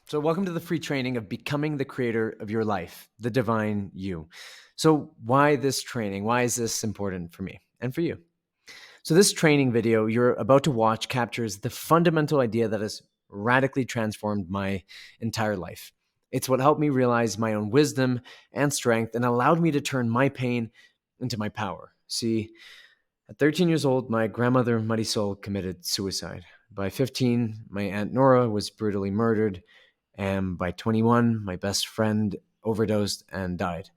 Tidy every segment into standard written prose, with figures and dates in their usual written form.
So, welcome to the free training of becoming the creator of your life, the divine you. So, why this training? Why is this important for me and for you? So, this training video you're about to watch captures the fundamental idea that has radically transformed my entire life. It's what helped me realize my own wisdom and strength and allowed me to turn my pain into my power. See, at 13 years old, my grandmother, Marisol, committed suicide. By 15, my Aunt Nora was brutally murdered. And by 21, my best friend overdosed and died.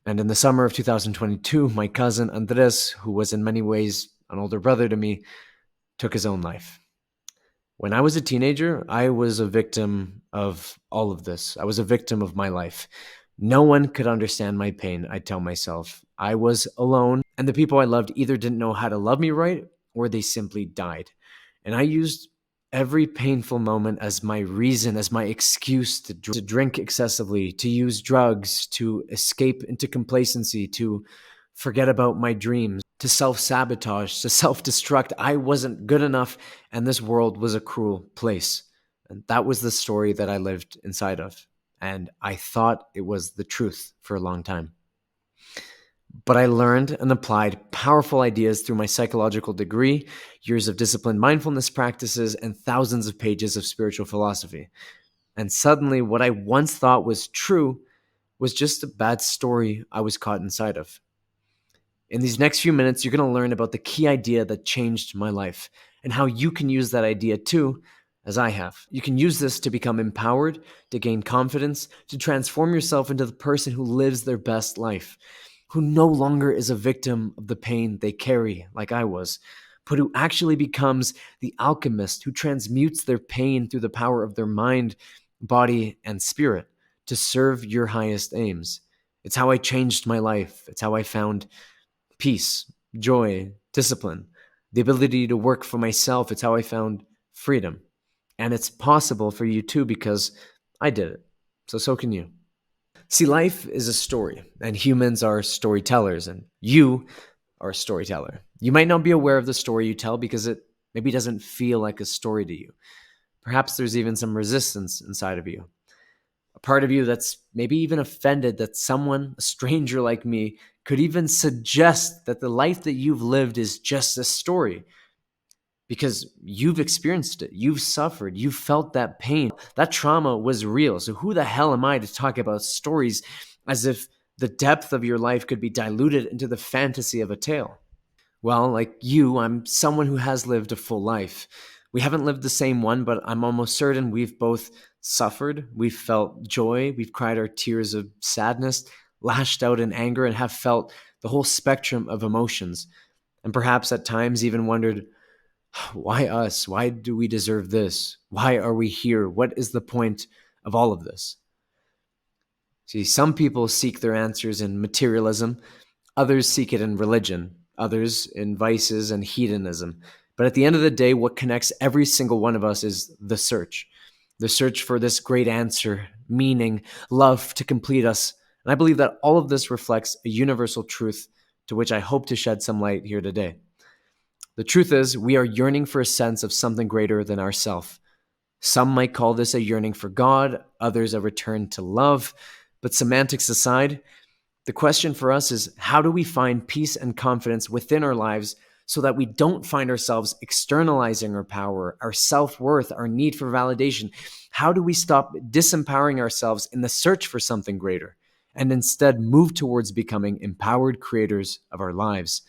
And in the summer of 2022, my cousin Andres, who was in many ways an older brother to me, took his own life. When I was a teenager, I was a victim of all of this. I was a victim of my life. No one could understand my pain, I tell myself. I was alone, and the people I loved either didn't know how to love me right or they simply died. And I used every painful moment as my reason, as my excuse to drink excessively, to use drugs, to escape into complacency, to forget about my dreams, to self sabotage, to self destruct. I wasn't good enough, and this world was a cruel place. And that was the story that I lived inside of. And I thought it was the truth for a long time. But I learned and applied powerful ideas through my psychological degree, years of disciplined mindfulness practices, and thousands of pages of spiritual philosophy. And suddenly, what I once thought was true was just a bad story I was caught inside of. In these next few minutes, you're going to learn about the key idea that changed my life and how you can use that idea too, as I have. You can use this to become empowered, to gain confidence, to transform yourself into the person who lives their best life, who no longer is a victim of the pain they carry, like I was, but who actually becomes the alchemist who transmutes their pain through the power of their mind, body, and spirit to serve your highest aims. It's how I changed my life. It's how I found peace, joy, discipline, the ability to work for myself. It's how I found freedom. And it's possible for you too because I did it. So can you. See, life is a story, and humans are storytellers, and you are a storyteller. You might not be aware of the story you tell because it maybe doesn't feel like a story to you. Perhaps there's even some resistance inside of you. A part of you that's maybe even offended that someone, a stranger like me, could even suggest that the life that you've lived is just a story because you've experienced it. You've suffered. You've felt that pain. That trauma was real. So who the hell am I to talk about stories as if the depth of your life could be diluted into the fantasy of a tale? Well, like you, I'm someone who has lived a full life. We haven't lived the same one, but I'm almost certain we've both suffered, we've felt joy, we've cried our tears of sadness, lashed out in anger, and have felt the whole spectrum of emotions. And perhaps at times even wondered, why us? Why do we deserve this? Why are we here? What is the point of all of this? See, some people seek their answers in materialism, others seek it in religion, others in vices and hedonism. But at the end of the day, what connects every single one of us is the search for this great answer, meaning, love to complete us. And I believe that all of this reflects a universal truth to which I hope to shed some light here today. The truth is, we are yearning for a sense of something greater than ourself. Some might call this a yearning for God, others a return to love. But semantics aside, the question for us is, how do we find peace and confidence within our lives so that we don't find ourselves externalizing our power, our self-worth, our need for validation? How do we stop disempowering ourselves in the search for something greater and instead move towards becoming empowered creators of our lives?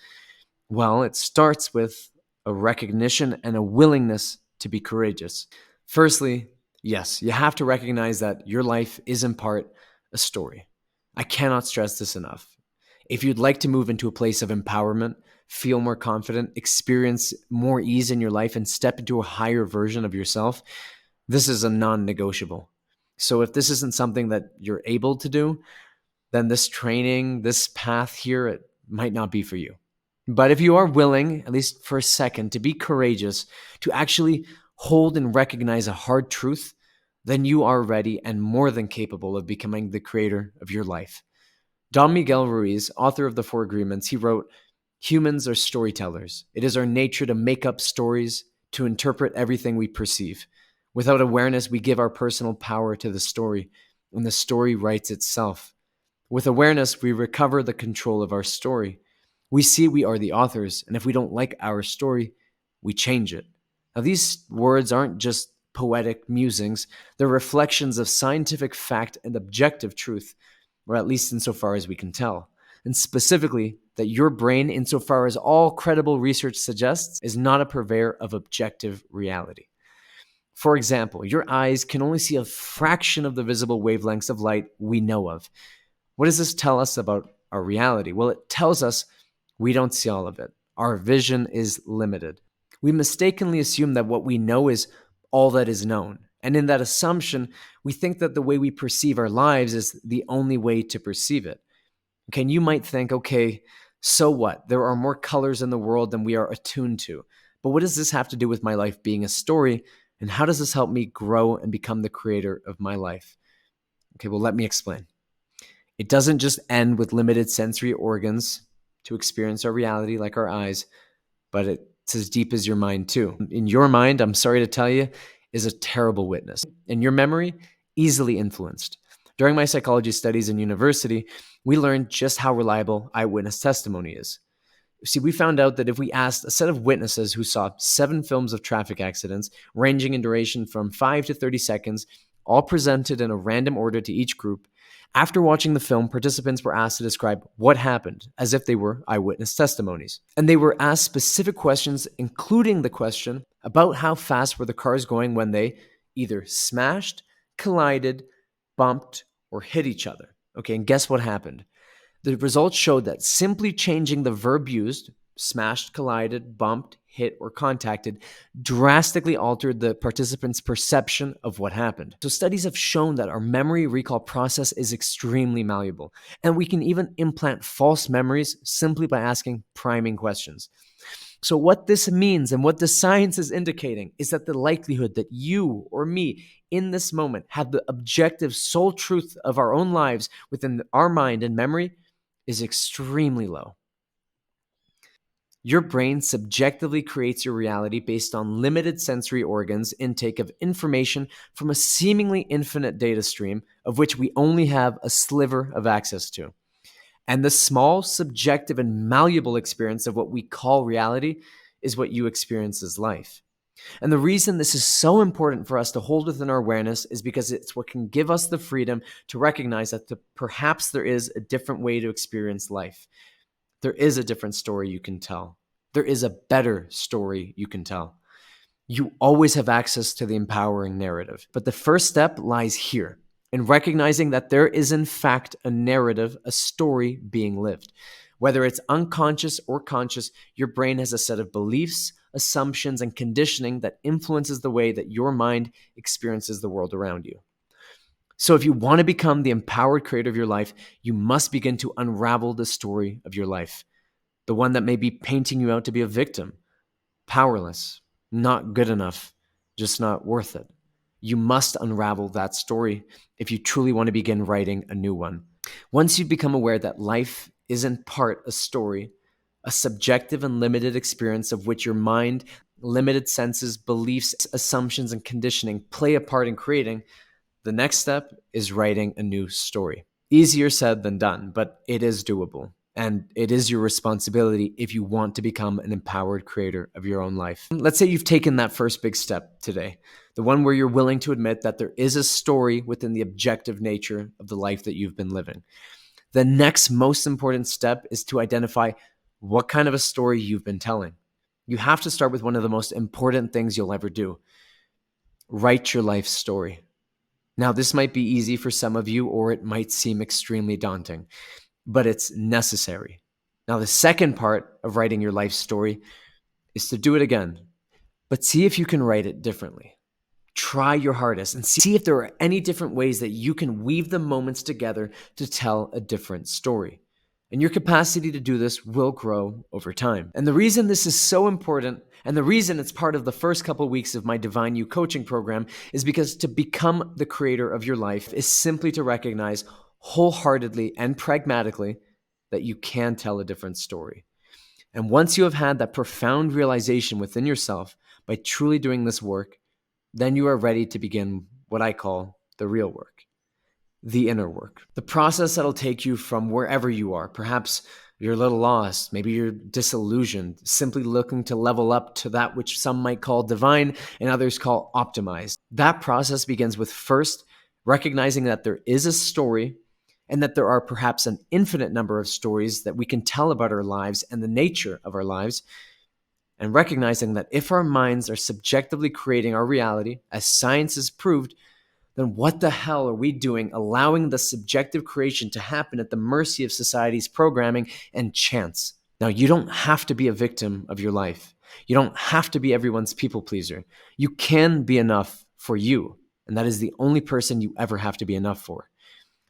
Well, it starts with a recognition and a willingness to be courageous. Firstly, yes, you have to recognize that your life is in part a story. I cannot stress this enough. If you'd like to move into a place of empowerment, feel more confident, experience more ease in your life, and step into a higher version of yourself, this is a non negotiable. So if this isn't something that you're able to do, then this training, this path here, it might not be for you. But if you are willing, at least for a second, to be courageous, to actually hold and recognize a hard truth, then you are ready and more than capable of becoming the creator of your life. Don Miguel Ruiz, author of The Four Agreements, he wrote, "Humans are storytellers. It is our nature to make up stories, to interpret everything we perceive. Without awareness, we give our personal power to the story, and the story writes itself. With awareness, we recover the control of our story. We see we are the authors, and if we don't like our story, we change it. Now, these words aren't just poetic musings, they're reflections of scientific fact and objective truth, or at least insofar as we can tell. And specifically, that your brain, insofar as all credible research suggests, is not a purveyor of objective reality. For example, your eyes can only see a fraction of the visible wavelengths of light we know of. What does this tell us about our reality? Well, it tells us we don't see all of it. Our vision is limited. We mistakenly assume that what we know is all that is known. And in that assumption, we think that the way we perceive our lives is the only way to perceive it. Okay, and you might think, okay, so what? There are more colors in the world than we are attuned to. But what does this have to do with my life being a story? And how does this help me grow and become the creator of my life? Okay, well, let me explain. It doesn't just end with limited sensory organs to experience our reality like our eyes, but it's as deep as your mind too. In your mind, I'm sorry to tell you, is a terrible witness. And your memory, easily influenced. During my psychology studies in university, we learned just how reliable eyewitness testimony is. See, we found out that if we asked a set of witnesses who saw 7 films of traffic accidents, ranging in duration from 5 to 30 seconds, all presented in a random order to each group, after watching the film, participants were asked to describe what happened as if they were eyewitness testimonies. And they were asked specific questions, including the question about how fast were the cars going when they either smashed, collided, bumped, or hit each other. Okay, and guess what happened? The results showed that simply changing the verb used, smashed, collided, bumped, hit, or contacted, drastically altered the participants' perception of what happened. So studies have shown that our memory recall process is extremely malleable, and we can even implant false memories simply by asking priming questions. So what this means and what the science is indicating is that the likelihood that you or me in this moment have the objective sole truth of our own lives within our mind and memory is extremely low. Your brain subjectively creates your reality based on limited sensory organs' intake of information from a seemingly infinite data stream of which we only have a sliver of access to. And the small, subjective, and malleable experience of what we call reality is what you experience as life. And the reason this is so important for us to hold within our awareness is because it's what can give us the freedom to recognize that perhaps there is a different way to experience life. There is a different story you can tell. There is a better story you can tell. You always have access to the empowering narrative. But the first step lies here, in recognizing that there is in fact a narrative, a story being lived. Whether it's unconscious or conscious, your brain has a set of beliefs, assumptions, and conditioning that influences the way that your mind experiences the world around you. So if you want to become the empowered creator of your life, you must begin to unravel the story of your life. The one that may be painting you out to be a victim, powerless, not good enough, just not worth it. You must unravel that story if you truly want to begin writing a new one. Once you become aware that life is in part a story, a subjective and limited experience of which your mind, limited senses, beliefs, assumptions, and conditioning play a part in creating, the next step is writing a new story. Easier said than done, but it is doable. And it is your responsibility if you want to become an empowered creator of your own life. Let's say you've taken that first big step today, the one where you're willing to admit that there is a story within the objective nature of the life that you've been living. The next most important step is to identify what kind of a story you've been telling. You have to start with one of the most important things you'll ever do. Write your life story. Now, this might be easy for some of you, or it might seem extremely daunting, but it's necessary. Now, the second part of writing your life story is to do it again, but see if you can write it differently. Try your hardest and see if there are any different ways that you can weave the moments together to tell a different story. And your capacity to do this will grow over time. And the reason this is so important, and the reason it's part of the first couple of weeks of my Divine You coaching program, is because to become the creator of your life is simply to recognize wholeheartedly and pragmatically that you can tell a different story. And once you have had that profound realization within yourself by truly doing this work, then you are ready to begin what I call the real work, the inner work. The process that'll take you from wherever you are. Perhaps you're a little lost, maybe you're disillusioned, simply looking to level up to that which some might call divine and others call optimized. That process begins with first recognizing that there is a story and that there are perhaps an infinite number of stories that we can tell about our lives and the nature of our lives, and recognizing that if our minds are subjectively creating our reality, as science has proved, then what the hell are we doing allowing the subjective creation to happen at the mercy of society's programming and chance? Now, you don't have to be a victim of your life. You don't have to be everyone's people pleaser. You can be enough for you, and that is the only person you ever have to be enough for.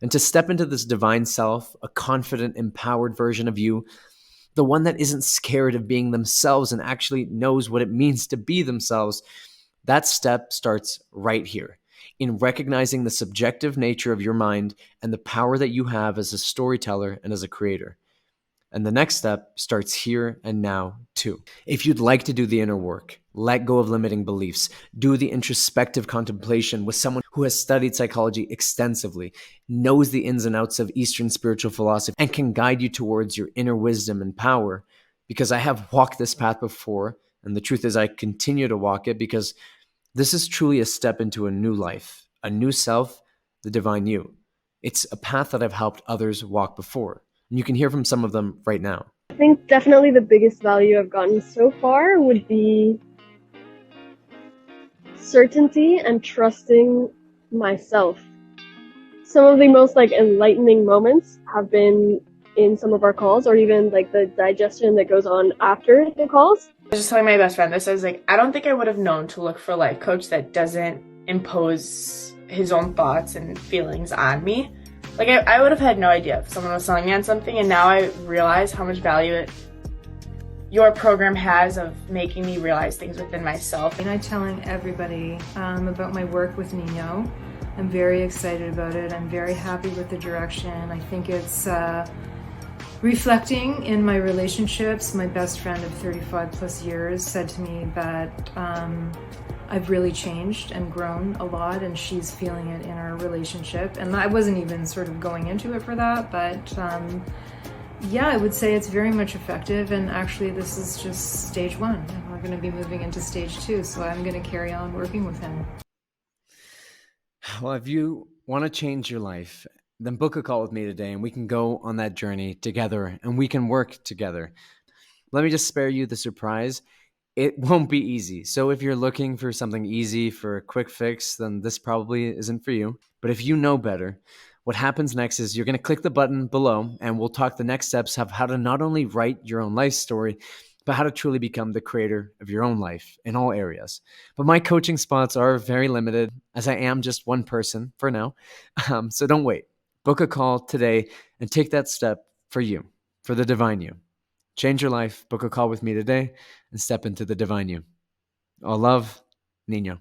And to step into this divine self, a confident, empowered version of you, the one that isn't scared of being themselves and actually knows what it means to be themselves, that step starts right here, in recognizing the subjective nature of your mind and the power that you have as a storyteller and as a creator. And the next step starts here and now, too. If you'd like to do the inner work, let go of limiting beliefs, do the introspective contemplation with someone who has studied psychology extensively, knows the ins and outs of Eastern spiritual philosophy, and can guide you towards your inner wisdom and power, because I have walked this path before, and the truth is I continue to walk it, because this is truly a step into a new life, a new self, the divine you. It's a path that I've helped others walk before. And you can hear from some of them right now. I think definitely the biggest value I've gotten so far would be certainty and trusting myself. Some of the most enlightening moments have been in some of our calls, or even the digestion that goes on after the calls. I was just telling my best friend this. I was like, I don't think I would have known to look for a life coach that doesn't impose his own thoughts and feelings on me. I would have had no idea if someone was selling me on something, and now I realize how much value your program has of making me realize things within myself. And I'm telling everybody about my work with Niño. I'm very excited about it. I'm very happy with the direction. I think it's reflecting in my relationships. My best friend of 35 plus years said to me that I've really changed and grown a lot, and she's feeling it in our relationship. And I wasn't even sort of going into it for that, but yeah, I would say it's very much effective. And actually, this is just stage one, and we're going to be moving into stage two. So I'm going to carry on working with him. Well, if you want to change your life, then book a call with me today, and we can go on that journey together, and we can work together. Let me just spare you the surprise. It won't be easy. So if you're looking for something easy, for a quick fix, then this probably isn't for you. But if you know better, what happens next is you're going to click the button below, and we'll talk the next steps of how to not only write your own life story, but how to truly become the creator of your own life in all areas. But my coaching spots are very limited, as I am just one person for now. So don't wait. Book a call today and take that step for you, for the divine you. Change your life, book a call with me today, and step into the divine you. All love, Niño.